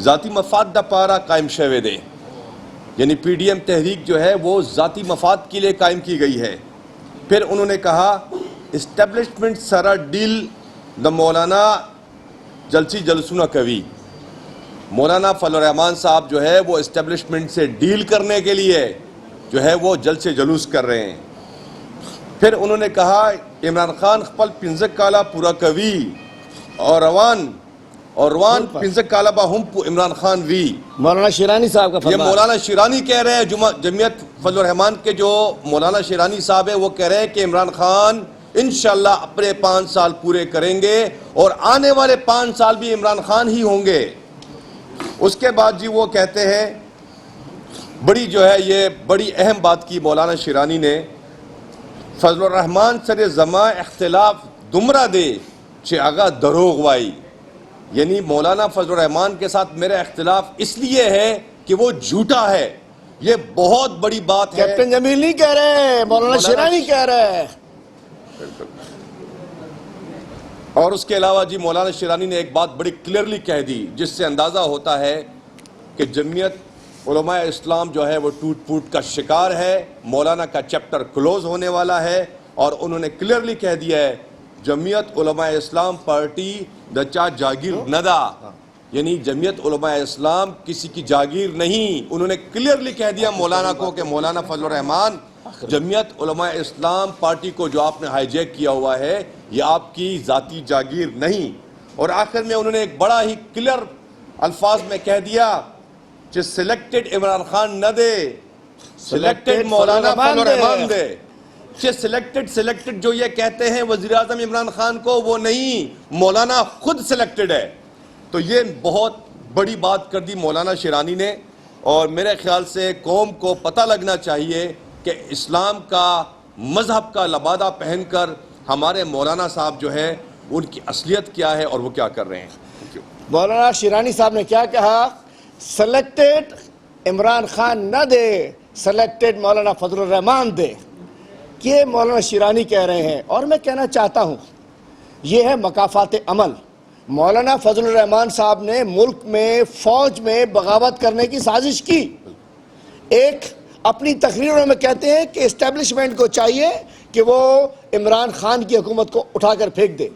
ذاتی مفاد دا پارا قائم شوے دے، یعنی PDM تحریک جو ہے وہ ذاتی مفاد کے لیے قائم کی گئی ہے۔ پھر انہوں نے کہا اسٹیبلشمنٹ سارا ڈیل دا مولانا جلسی جلسونا کوی، مولانا فضل الرحمان صاحب جو ہے وہ اسٹیبلشمنٹ سے ڈیل کرنے کے لیے جو ہے وہ جلسے جلوس کر رہے ہیں۔ پھر انہوں نے کہا عمران خان خپل پنزک کالا پورا کوی اور روان پنزک کالا با ہم عمران خان وی۔ مولانا شیرانی صاحب کا یہ فرمان، مولانا شیرانی کہہ رہے ہیں، جمعیت فضل الرحمان کے جو مولانا شیرانی صاحب ہے وہ کہہ رہے ہیں کہ عمران خان انشاءاللہ اپنے 5 سال پورے کریں گے اور آنے والے 5 سال بھی عمران خان ہی ہوں گے۔ اس کے بعد جی وہ کہتے ہیں، بڑی جو ہے یہ بڑی اہم بات کی مولانا شیرانی نے، فضل الرحمان سر زما اختلاف دمرہ دے چھ آگا دروغ وائی، یعنی مولانا فضل الرحمان کے ساتھ میرا اختلاف اس لیے ہے کہ وہ جھوٹا ہے۔ یہ بہت بڑی بات ہے، کیپٹن جمیل نہیں کہہ رہے، مولانا شیرانی کہہ رہے۔ اور اس کے علاوہ جی مولانا شیرانی نے ایک بات بڑی کلیئرلی کہہ دی، جس سے اندازہ ہوتا ہے کہ جمعیت علماء اسلام جو ہے وہ ٹوٹ پھوٹ کا شکار ہے، مولانا کا چیپٹر کلوز ہونے والا ہے، اور انہوں نے کلیئرلی کہہ دیا ہے جمعیت علماء اسلام پارٹی دچا جاگیر ندا، یعنی جمعیت علماء اسلام کسی کی جاگیر نہیں. انہوں نے کلیئرلی کہہ دیا مولانا کو کہ مولانا فضل الرحمان جمعیت علماء اسلام پارٹی کو جو آپ نے ہائی جیک کیا ہوا ہے یہ آپ کی ذاتی جاگیر نہیں. اور آخر میں انہوں نے ایک بڑا ہی کلیئر الفاظ میں کہہ دیا کہ سلیکٹڈ عمران خان نہ دے, سلیکٹڈ مولانا فضل الرحمان دے. سلیکٹڈ جو یہ کہتے ہیں وزیر اعظم عمران خان کو, وہ نہیں, مولانا خود سلیکٹڈ ہے. تو یہ بہت بڑی بات کر دی مولانا شیرانی نے. اور میرے خیال سے قوم کو پتہ لگنا چاہیے کہ اسلام کا مذہب کا لبادہ پہن کر ہمارے مولانا صاحب جو ہے ان کی اصلیت کیا ہے اور وہ کیا کر رہے ہیں. مولانا شیرانی صاحب نے کیا کہا؟ سلیکٹڈ عمران خان نہ دے, سلیکٹڈ مولانا فضل الرحمان دے. یہ مولانا شیرانی کہہ رہے ہیں. اور میں کہنا چاہتا ہوں یہ ہے مکافات عمل. مولانا فضل الرحمان صاحب نے ملک میں فوج میں بغاوت کرنے کی سازش کی. ایک اپنی تقریروں میں کہتے ہیں کہ اسٹیبلشمنٹ کو چاہیے کہ وہ عمران خان کی حکومت کو اٹھا کر پھینک دے.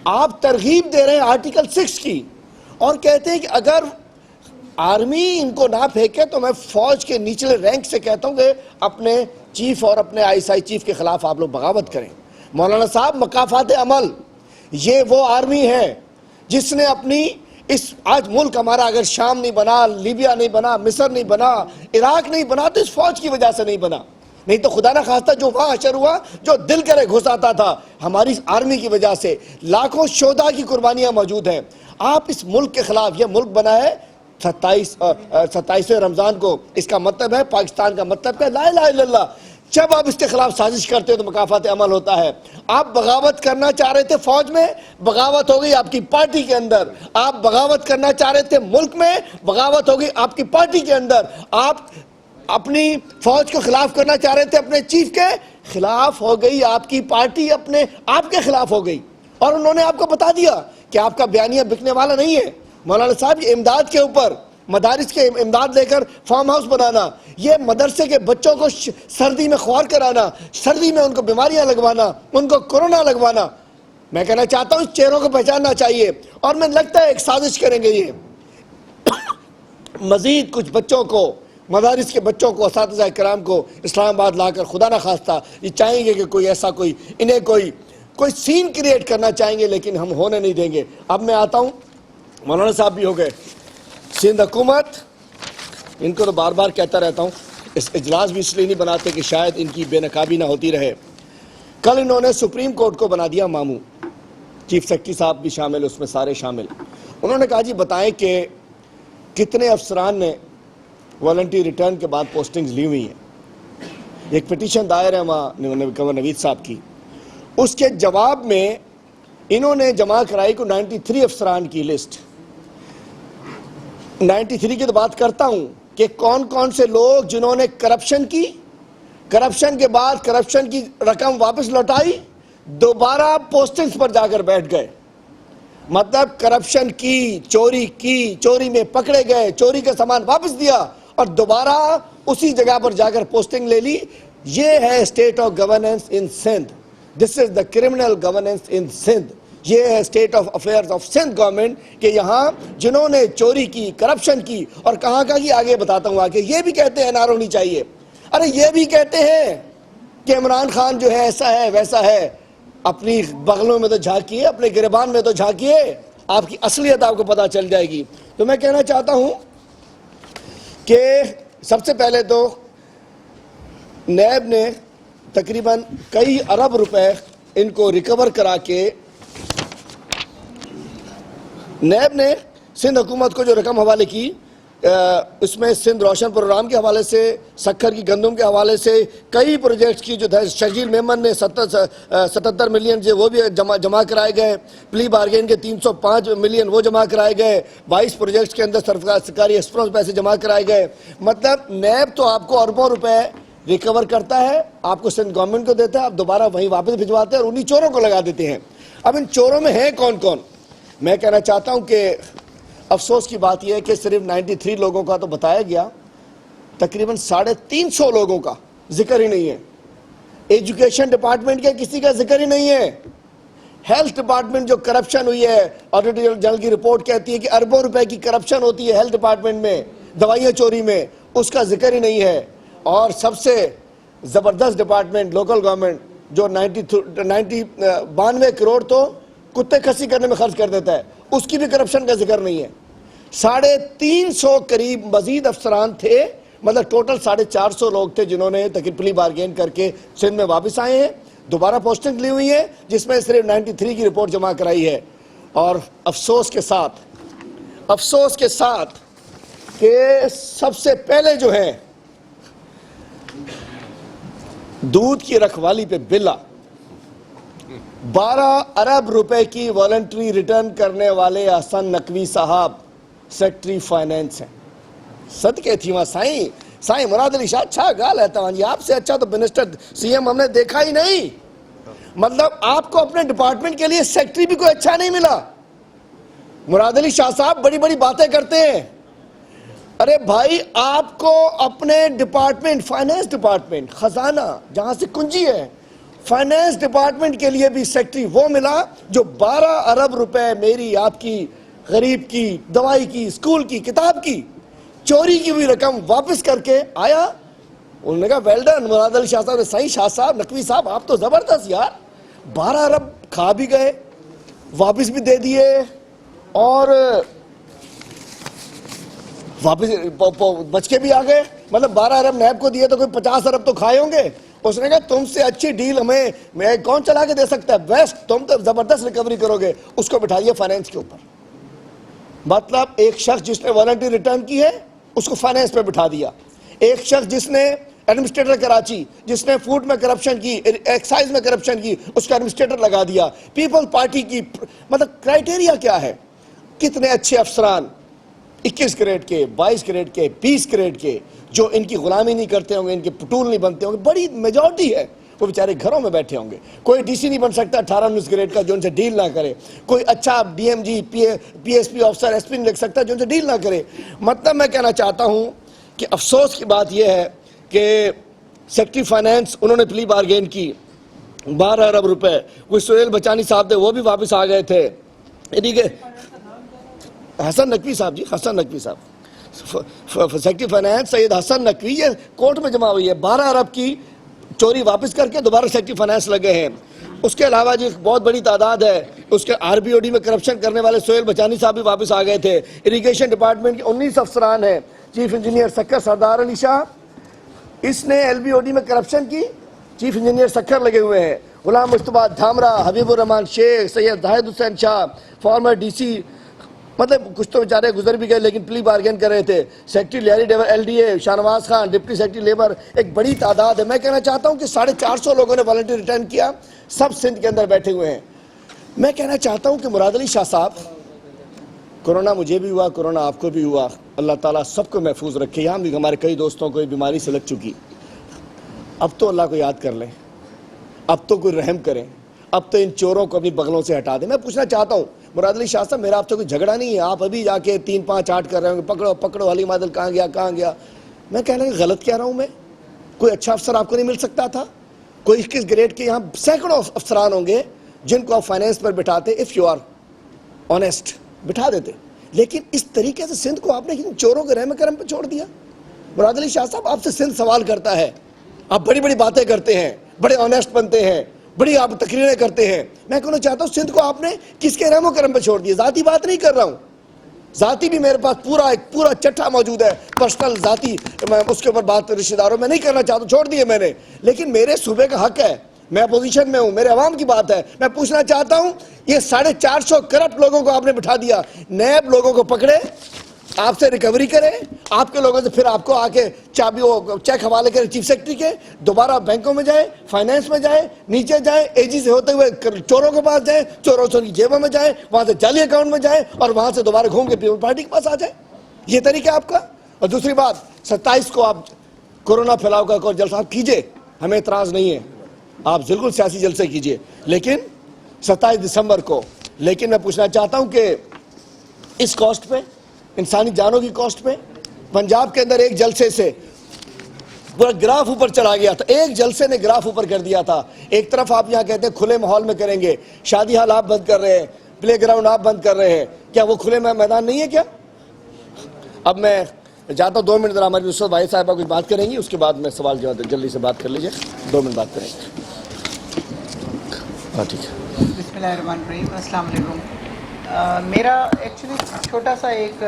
آپ ترغیب دے رہے ہیں آرٹیکل 6 کی اور کہتے ہیں کہ اگر آرمی ان کو نہ پھینکے تو میں فوج کے نچلے رینک سے کہتا ہوں کہ اپنے چیف اور اپنے ISI چیف کے خلاف آپ لوگ بغاوت کریں. مولانا صاحب مکافات عمل, یہ وہ آرمی ہے جس نے اپنی آج ملک ہمارا اگر شام نہیں بنا, لیبیا نہیں بنا, مصر نہیں بنا, عراق نہیں بنا تو اس فوج کی وجہ سے نہیں بنا. نہیں تو خدا نہ خواستہ جو وہاں حشر ہوا, جو دل کرے گھس آتا تھا, ہماری آرمی کی وجہ سے لاکھوں شہداء کی قربانیاں موجود ہیں. آپ اس ملک کے خلاف, یہ ملک بنا ہے 27 رمضان کو, اس کا مطلب ہے پاکستان کا مطلب ہے لا الہ الا اللہ. جب آپ اس کے خلاف سازش کرتے ہو تو مکافات عمل ہوتا ہے. آپ بغاوت کرنا چاہ رہے تھے فوج میں, بغاوت ہو گئی آپ کی پارٹی کے اندر. آپ بغاوت کرنا چاہ رہے تھے ملک میں, بغاوت ہو گئی آپ کی پارٹی کے اندر. آپ اپنی فوج کو خلاف کرنا چاہ رہے تھے اپنے چیف کے خلاف, ہو گئی آپ کی پارٹی آپ کے خلاف ہو گئی. اور انہوں نے آپ کو بتا دیا کہ آپ کا بیانیہ بکنے والا نہیں ہے. مولانا صاحب یہ امداد کے اوپر, مدارس کے امداد لے کر فارم ہاؤس بنانا, یہ مدرسے کے بچوں کو سردی میں خوار کرانا, سردی میں ان کو بیماریاں لگوانا, ان کو کورونا لگوانا. میں کہنا چاہتا ہوں اس چہروں کو پہچاننا چاہیے. اور میں لگتا ہے ایک سازش کریں گے یہ, مزید کچھ بچوں کو, مدارس کے بچوں کو, اساتذہ کرام کو اسلام آباد لا کر خدا نہ خواستہ یہ چاہیں گے کہ کوئی ایسا انہیں کوئی سین کریٹ کرنا چاہیں گے, لیکن ہم ہونے نہیں دیں گے. اب میں آتا ہوں, مولانا صاحب بھی ہو گئے. سندھ حکومت, ان کو تو بار بار کہتا رہتا ہوں, اس اجلاس بھی اس لیے نہیں بناتے کہ شاید ان کی بے نقابی نہ ہوتی رہے. کل انہوں نے سپریم کورٹ کو بنا دیا ماموں, چیف سیکرٹری صاحب بھی شامل, اس میں سارے شامل. انہوں نے کہا جی بتائیں کہ کتنے افسران نے والنٹری ریٹرن کے بعد پوسٹنگز لی ہوئی ہیں. ایک پٹیشن دائر ہے وہاں گورنر نوید صاحب کی. اس کے جواب میں انہوں نے جمع کرائی کو 93 افسران کی لسٹ. 93 کی تو بات کرتا ہوں کہ کون کون سے لوگ جنہوں نے کرپشن کی, کرپشن کے بعد کرپشن کی رقم واپس لوٹائی, دوبارہ پوسٹنگز پر جا کر بیٹھ گئے. مطلب کرپشن کی, چوری میں پکڑے گئے, چوری کا سامان واپس دیا اور دوبارہ اسی جگہ پر جا کر پوسٹنگ لے لی. یہ ہے state of governance in Sindh. This is the criminal governance in Sindh. یہ ہے state of affairs of Sindh government کہ یہاں جنہوں نے چوری کی, کرپشن کی, اور کہاں کی آگے بتاتا ہوں آگے. یہ بھی کہتے ہیں نار ہونی چاہیے. ارے یہ بھی کہتے ہیں کہ عمران خان جو ہے ایسا ہے ویسا ہے. اپنی بغلوں میں تو جھانکیے, اپنے گریبان میں تو جھانکیے, آپ کی اصلیت آپ کو پتہ چل جائے گی. تو میں کہنا چاہتا ہوں کہ سب سے پہلے تو نیب نے تقریباً کئی ارب روپے ان کو ریکور کرا کے, نیب نے سندھ حکومت کو جو رقم حوالے کی, اس میں سندھ روشن پروگرام کے حوالے سے, سکھر کی گندم کے حوالے سے, کئی پروجیکٹس کی جو شرجیل میمن نے 77 ملین جو وہ بھی جمع کرائے گئے, پلی بارگین کے 305 ملین وہ جمع کرائے گئے, 22 پروجیکٹس کے اندر سرکاری ایکسپرس پیسے جمع کرائے گئے. مطلب نیب تو آپ کو اربوں روپے ریکور کرتا ہے, آپ کو سندھ گورنمنٹ کو دیتا ہے, آپ دوبارہ وہیں واپس بھجواتے ہیں اور انہی چوروں کو لگا دیتے ہیں. اب ان چوروں میں ہیں کون کون؟ میں کہنا چاہتا ہوں کہ افسوس کی بات یہ ہے کہ صرف 93 لوگوں کا تو بتایا گیا, تقریباً 350 لوگوں کا ذکر ہی نہیں ہے. ایجوکیشن ڈپارٹمنٹ کے کسی کا ذکر ہی نہیں ہے. ہیلتھ ڈپارٹمنٹ جو کرپشن ہوئی ہے، آڈیٹر جنرل کی رپورٹ کہتی ہے کہ اربوں روپے کی کرپشن ہوتی ہے ہیلتھ ڈپارٹمنٹ میں، دوائیاں چوری میں، اس کا ذکر ہی نہیں ہے. اور سب سے زبردست ڈپارٹمنٹ لوکل گورنمنٹ جو 92 کروڑ تو کتے کھسی کرنے میں خرچ کر دیتا ہے، اس کی بھی کرپشن کا ذکر نہیں ہے. 350 قریب مزید افسران تھے، مطلب ٹوٹل 450 لوگ تھے جنہوں نے پلی بارگین کر کے سندھ میں واپس آئے ہیں، دوبارہ پوسٹنگ لی ہوئی ہے، جس میں صرف 93 کی رپورٹ جمع کرائی ہے. اور افسوس کے ساتھ کہ سب سے پہلے جو ہے دودھ کی رکھوالی پہ بلا 12 ارب روپے کی والنٹری ریٹرن کرنے والے حسن نقوی صاحب سیکٹری فائنینس ہیں. صدقے تھی وہاں سائیں مراد علی شاہ اچھا گال ہے تمام جی، آپ سے اچھا تو منسٹر سی ایم ہم نے دیکھا ہی نہیں. مطلب آپ کو اپنے ڈپارٹمنٹ کے لیے سیکٹری بھی کوئی اچھا نہیں ملا. مراد علی شاہ صاحب بڑی بڑی باتیں کرتے ہیں. ارے بھائی آپ کو اپنے ڈپارٹمنٹ، فائنینس ڈپارٹمنٹ، خزانہ جہاں سے کنجی ہے، فائنینس ڈپارٹمنٹ کے لیے بھی سیکٹری وہ ملا جو 12 ارب روپے میری آپ کی غریب کی دوائی کی اسکول کی کتاب کی چوری کی ہوئی رقم واپس کر کے آیا. انہوں نے کہا ویل ڈن مراد علی شاہ صاحب نے. صحیح شاہ صاحب نقوی صاحب آپ تو زبردست یار، 12 ارب کھا بھی گئے، واپس بھی دے دیے، اور واپس بچ کے بھی آ گئے. مطلب 12 ارب نیب کو دیے تو کوئی 50 ارب تو کھائے ہوں گے. اس نے کہا تم سے اچھی ڈیل ہمیں کون چلا کے دے سکتا ہے، بیسٹ، تم تو زبردست ریکوری کرو گے. اس کو بٹھائیے فائنینس کے اوپر. مطلب ایک شخص جس نے والنٹری ریٹرن کی ہے اس کو فائنینس پہ بٹھا دیا. ایک شخص جس نے ایڈمنسٹریٹر کراچی، جس نے فوڈ میں کرپشن کی، ایکسائز میں کرپشن کی، اس کا ایڈمنسٹریٹر لگا دیا. پیپل پارٹی کی مطلب کرائٹیریا کیا ہے؟ کتنے اچھے افسران 21 گریڈ کے، 22 گریڈ کے، 20 گریڈ کے، جو ان کی غلامی نہیں کرتے ہوں گے، ان کے پٹول نہیں بنتے ہوں گے، بڑی میجورٹی ہے، وہ بیچارے گھروں میں بیٹھے ہوں گے. کوئی ڈی سی نہیں بن سکتا 18-19 گریڈ کا جو ان سے ڈیل نہ کرے. کوئی اچھا D M G, P S P officer, S P نہیں لگ سکتا جو ان سے ڈیل نہ کرے. مطلب میں کہنا چاہتا ہوں کہ افسوس کی بات یہ ہے کہ سیکٹری فائنینس انہوں نے پلی بارگین کی 12 ارب روپے. کوئی سہیل بچانی صاحب تھے وہ بھی واپس آ گئے تھے. حسن نقوی صاحب جی، حسن نقوی صاحب سیکٹری فائنینس سید حسن نقوی، یہ کورٹ میں جمع ہوئی ہے. 12 ارب کی چوری واپس کر کے دوبارہ سیکٹری فائنینس لگے ہیں. اس کے علاوہ جی بہت بڑی تعداد ہے. اس کے آر بی او ڈی میں کرپشن کرنے والے سہیل بچانی صاحب بھی واپس آ گئے تھے. اریگیشن ڈپارٹمنٹ کے 19 افسران ہیں. چیف انجینئر سکھر سردار علی شاہ، اس نے ایل بی او ڈی میں کرپشن کی، چیف انجینئر سکھر لگے ہوئے ہیں. غلام مشتبہ دھامرا، حبیب الرحمان شیخ، سید زاہد Hussain Shah, farmer D C, مطلب کچھ تو بیچارے گزر بھی گئے لیکن پلی بارگین کر رہے تھے. سیکٹری لیری ڈیور L D A Shahnawaz Khan, deputy secretary labour, ایک بڑی تعداد ہے. میں کہنا چاہتا ہوں کہ 450 لوگوں نے والنٹری ریٹرن کیا، سب سندھ کے اندر بیٹھے ہوئے ہیں. میں کہنا چاہتا ہوں کہ مراد علی شاہ صاحب، کورونا مجھے بھی ہوا، کورونا آپ کو بھی ہوا، اللہ تعالیٰ سب کو محفوظ رکھے. یہاں بھی ہمارے کئی دوستوں کو بیماری سے لگ چکی. اب تو اللہ کو یاد کر لیں، اب تو کوئی رحم کریں، اب تو ان چوروں کو اپنی بغلوں سے ہٹا دیں. میں پوچھنا چاہتا ہوں مراد علی شاہ صاحب، میرا آپ سے کوئی جھگڑا نہیں ہے، آپ ابھی جا کے 3, 5, 8 کر رہے ہوں گے، پکڑو پکڑو علی مادل کہاں گیا. میں کہنا کہ غلط کہہ رہا ہوں. میں کوئی اچھا افسر آپ کو نہیں مل سکتا تھا؟ کوئی 21 گریڈ کے یہاں سینکڑوں افسران ہوں گے جن کو آپ فائنینس پر بٹھاتے، اف یو آر آنیسٹ بٹھا دیتے. لیکن اس طریقے سے سندھ کو آپ نے چوروں کے رحم کرم پہ چھوڑ دیا. مراد علی شاہ صاحب، آپ سے سندھ سوال کرتا ہے. آپ بڑی بڑی باتیں کرتے ہیں، بڑے آنیسٹ بنتے ہیں، بڑی آپ تقریریں کرتے ہیں. میں کہنا چاہتا ہوں سندھ کو آپ نے کس کے رحم و کرم پہ چھوڑ دیا؟ ذاتی بات نہیں کر رہا ہوں، ذاتی بھی میرے پاس پورا چٹھا موجود ہے، پرسنل ذاتی، میں اس کے اوپر بات رشتہ داروں میں نہیں کرنا چاہتا، چھوڑ دیے میں نے. لیکن میرے صوبے کا حق ہے، میں اپوزیشن میں ہوں، میرے عوام کی بات ہے. میں پوچھنا چاہتا ہوں، یہ 450 کرپٹ لوگوں کو آپ نے بٹھا دیا. نیب لوگوں کو پکڑے، آپ سے ریکوری کرے، آپ کے لوگوں سے پھر آپ کو آ کے چابی چیک حوالے کرے چیف سیکرٹری کے، دوبارہ بینکوں میں جائے، فائنینس میں جائے، نیچے جائے، اے جی سے ہوتے ہوئے چوروں کے پاس جائے، چوروں کی جیبوں میں جائے، وہاں سے جعلی اکاؤنٹ میں جائے، اور وہاں سے دوبارہ گھوم کے پیپل پارٹی کے پاس آ جائے. یہ طریقہ آپ کا. اور دوسری بات، 27 کو آپ کورونا پھیلاؤ کا ایک جلسہ آپ کیجئے، ہمیں اعتراض نہیں ہے، آپ بالکل سیاسی جلسے کیجئے، لیکن 27 دسمبر کو. لیکن میں پوچھنا چاہتا ہوں کہ اس کاسٹ پہ، انسانی جانوں کی کاسٹ پہ، پنجاب کے اندر ایک جلسے سے پورا گراف اوپر چلا گیا تھا، ایک جلسے نے گراف اوپر کر دیا تھا. ایک طرف آپ یہاں کہتے ہیں کھلے ماحول میں کریں گے، شادی ہال آپ بند کر رہے ہیں، پلے گراؤنڈ آپ بند کر رہے ہیں، کیا وہ کھلے میدان نہیں ہے کیا؟ اب میں جاتا ہوں 2 منٹ ذرا ہماری نصرت بھائی صاحبہ کچھ بات کریں گی، اس کے بعد میں سوال جواب جلدی سے بات کر لیجیے، 2 منٹ بات کریں گے. ہاں ٹھیک ہے. بسم اللہ الرحمن الرحیم. السلام علیکم. میرا ایکچولی چھوٹا سا ایک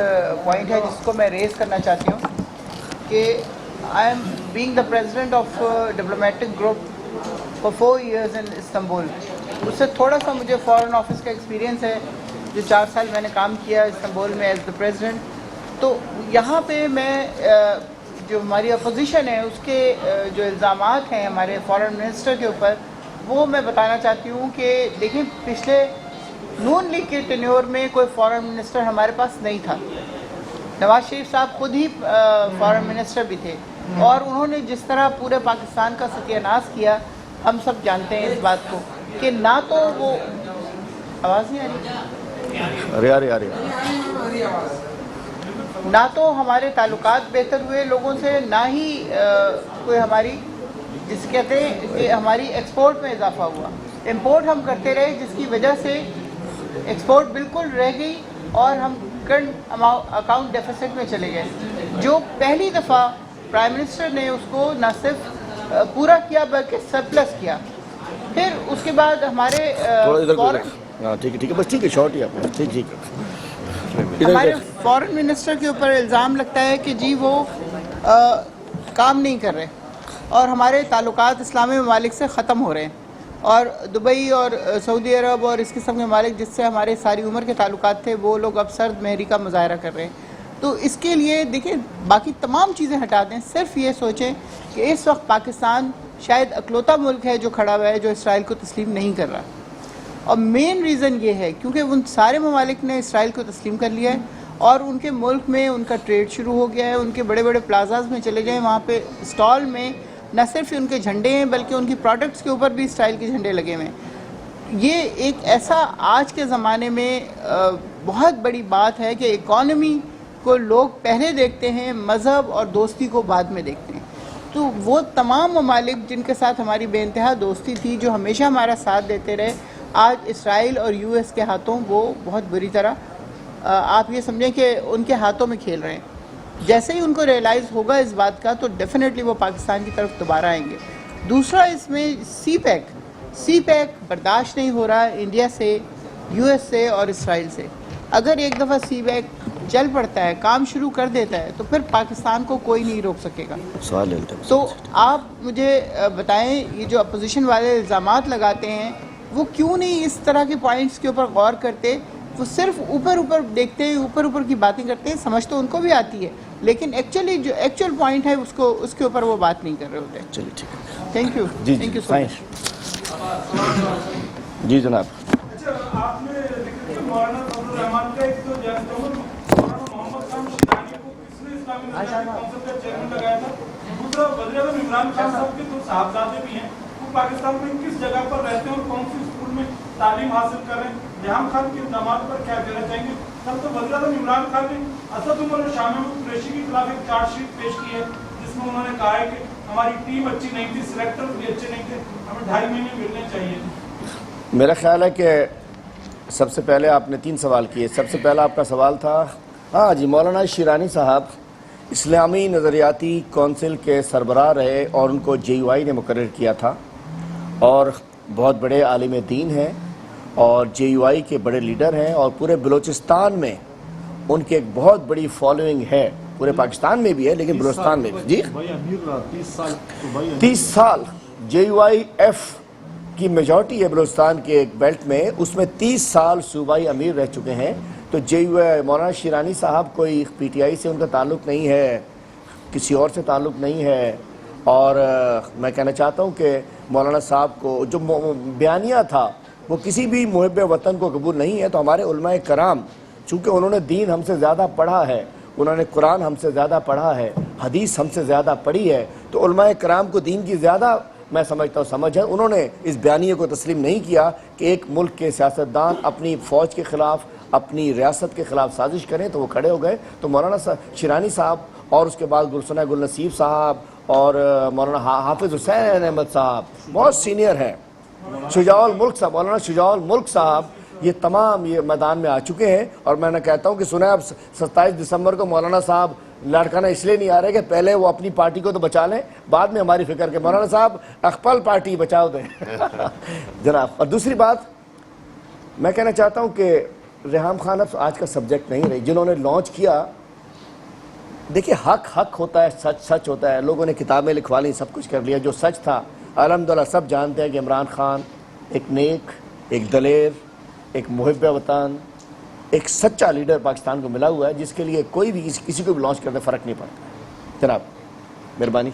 پوائنٹ ہے جس کو میں ریز کرنا چاہتی ہوں کہ I am being the president of diplomatic group for 4 years in Istanbul. اس سے تھوڑا سا مجھے فارن آفس کا ایکسپیرینس ہے، جو 4 سال میں نے کام کیا استنبول میں ایز دا پریزیڈنٹ. تو یہاں پہ میں جو ہماری اپوزیشن ہے اس کے جو الزامات ہیں ہمارے فارن منسٹر کے اوپر، وہ میں بتانا چاہتی ہوں کہ دیکھیں پچھلے نون لیگ کے ٹینیور میں کوئی فارن منسٹر ہمارے پاس نہیں تھا. نواز شریف صاحب خود ہی فارن منسٹر بھی تھے، اور انہوں نے جس طرح پورے پاکستان کا ستیہ ناش کیا، ہم سب جانتے ہیں اس بات کو کہ نہ تو وہ آواز نہیں آ رہی نہ تو ہمارے تعلقات بہتر ہوئے لوگوں سے، نہ ہی کوئی ہماری جس کہتے ہیں کہ ہماری ایکسپورٹ میں اضافہ ہوا. امپورٹ ہم کرتے رہے جس کی وجہ سے ایکسپورٹ بالکل رہ گئی اور ہم کرنٹ اکاؤنٹ ڈیفیسٹ میں چلے گئے. جو پہلی دفعہ پرائم منسٹر نے اس کو نہ صرف پورا کیا بلکہ سرپلس کیا. پھر اس کے بعد ہمارے ہمارے فارن منسٹر کے اوپر الزام لگتا ہے کہ جی وہ کام نہیں کر رہے اور ہمارے تعلقات اسلامی ممالک سے ختم ہو رہے ہیں، اور دبئی اور سعودی عرب اور اس قسم کے ممالک جس سے ہمارے ساری عمر کے تعلقات تھے وہ لوگ اب سرد مہری کا مظاہرہ کر رہے ہیں. تو اس کے لیے دیکھیں باقی تمام چیزیں ہٹا دیں، صرف یہ سوچیں کہ اس وقت پاکستان شاید اکلوتا ملک ہے جو کھڑا ہوا ہے جو اسرائیل کو تسلیم نہیں کر رہا. اور مین ریزن یہ ہے کیونکہ ان سارے ممالک نے اسرائیل کو تسلیم کر لیا ہے اور ان کے ملک میں ان کا ٹریڈ شروع ہو گیا ہے. ان کے بڑے بڑے پلازاز میں چلے جائیں، وہاں پہ اسٹال میں نہ صرف ان کے جھنڈے ہیں بلکہ ان کی پروڈکٹس کے اوپر بھی اسرائیل کے جھنڈے لگے ہوئے ہیں. یہ ایک ایسا آج کے زمانے میں بہت بڑی بات ہے کہ اکانومی کو لوگ پہلے دیکھتے ہیں، مذہب اور دوستی کو بعد میں دیکھتے ہیں. تو وہ تمام ممالک جن کے ساتھ ہماری بے انتہا دوستی تھی، جو ہمیشہ ہمارا ساتھ دیتے رہے، آج اسرائیل اور یو ایس کے ہاتھوں وہ بہت بری طرح آپ یہ سمجھیں کہ ان کے ہاتھوں میں کھیل رہے ہیں. جیسے ہی ان کو ریئلائز ہوگا اس بات کا تو ڈیفینیٹلی وہ پاکستان کی طرف دوبارہ آئیں گے. دوسرا اس میں سی پیک برداشت نہیں ہو رہا انڈیا سے، یو ایس سے اور اسرائیل سے. اگر ایک دفعہ سی پیک چل پڑتا ہے، کام شروع کر دیتا ہے، تو پھر پاکستان کو کوئی نہیں روک سکے گا. تو آپ مجھے بتائیں یہ جو اپوزیشن والے الزامات لگاتے ہیں وہ کیوں نہیں اس طرح کے پوائنٹس کے اوپر غور کرتے؟ وہ صرف اوپر دیکھتے ہیں، اوپر کی باتیں کرتے ہیں. سمجھ تو ان کو بھی آتی ہے لیکن ایکچولی جو ایکچوئل پوائنٹ ہے اس کے اوپر وہ بات نہیں کر رہے ہوتے. چلیے ٹھیک ہے، thank you. Thank you so much. جی جناب. اچھا، آپ نے ذکر کیا مولانا فضل الرحمان کا ایک تو مولانا محمد خان شیرانی کو کس نے اسلامی نظریاتی کونسل کا چیئرمین لگایا تھا. دوسرا وزیر اعظم عمران خان صاحب کے تو صاحبزادے بھی ہیں، وہ پاکستان میں کس جگہ پر رہتے ہیں اور کون سی اسکول میں تعلیم حاصل کر رہے ہیں. ریحان خان کے اقدامات پر کیا کہنا چاہیں گے؟ کل تو وزیر اعظم عمران خان نے اسد عمر اور شاہ محمود قریشی کے خلاف ایک چارج شیٹ پیش کی ہے جس میں انہوں نے کہا ہے کہ ہماری ٹیم اچھی نہیں تھی، سلیکٹر بھی اچھے نہیں تھے، ہمیں 2.5 مہینے ملنے چاہیے. میرا خیال ہے کہ سب سے پہلے آپ نے 3 سوال کیے. سب سے پہلا آپ کا سوال تھا جی مولانا شیرانی صاحب اسلامی نظریاتی کونسل کے سربراہ رہے اور ان کو JUI نے مقرر کیا تھا اور بہت بڑے عالم دین ہیں اور JUI کے بڑے لیڈر ہیں اور پورے بلوچستان میں ان کی ایک بہت بڑی فالوئنگ ہے. پورے پاکستان میں بھی ہے لیکن بلوچستان میں بھی. جی 30 سال JUIF کی میجورٹی ہے بلوچستان کے ایک بیلٹ میں، اس میں 30 سال صوبائی امیر رہ چکے ہیں. تو JUI مولانا شیرانی صاحب کوئی PTI سے ان کا تعلق نہیں ہے، کسی اور سے تعلق نہیں ہے. اور میں کہنا چاہتا ہوں کہ مولانا صاحب کو جو بیانیہ تھا وہ کسی بھی محب وطن کو قبول نہیں ہے. تو ہمارے علماء کرام چونکہ انہوں نے دین ہم سے زیادہ پڑھا ہے، انہوں نے قرآن ہم سے زیادہ پڑھا ہے، حدیث ہم سے زیادہ پڑھی ہے، تو علماء کرام کو دین کی زیادہ میں سمجھتا ہوں سمجھ ہے. انہوں نے اس بیانیے کو تسلیم نہیں کیا کہ ایک ملک کے سیاستدان اپنی فوج کے خلاف، اپنی ریاست کے خلاف سازش کریں، تو وہ کھڑے ہو گئے. تو مولانا شیرانی صاحب اور اس کے بعد گلسنہ گل نصیب صاحب اور مولانا حافظ حسین احمد صاحب بہت سینئر ہیں، شجاع الملک صاحب، مولانا شجاع الملک صاحب، یہ تمام یہ میدان میں آ چکے ہیں. اور میں کہتا ہوں کہ سنیں اب 27 دسمبر کو مولانا صاحب لڑکانا اس لیے نہیں آ رہے کہ پہلے وہ اپنی پارٹی کو تو بچا لیں، بعد میں ہماری فکر کے. مولانا صاحب اخپل پارٹی بچاؤ دیں جناب. اور دوسری بات میں کہنا چاہتا ہوں کہ ریحام خان اب آج کا سبجیکٹ نہیں رہی. جنہوں نے لانچ کیا، دیکھیے حق ہوتا ہے، سچ ہوتا ہے. لوگوں نے کتابیں لکھوا لی، سب کچھ کر لیا. جو سچ تھا الحمدللہ سب جانتے ہیں کہ عمران خان ایک نیک، ایک دلیر، ایک محب وطن، ایک سچا لیڈر پاکستان کو ملا ہوا ہے، جس کے لیے کوئی بھی کسی کو بھی لانچ کرنے فرق نہیں پڑتا. جناب مہربانی.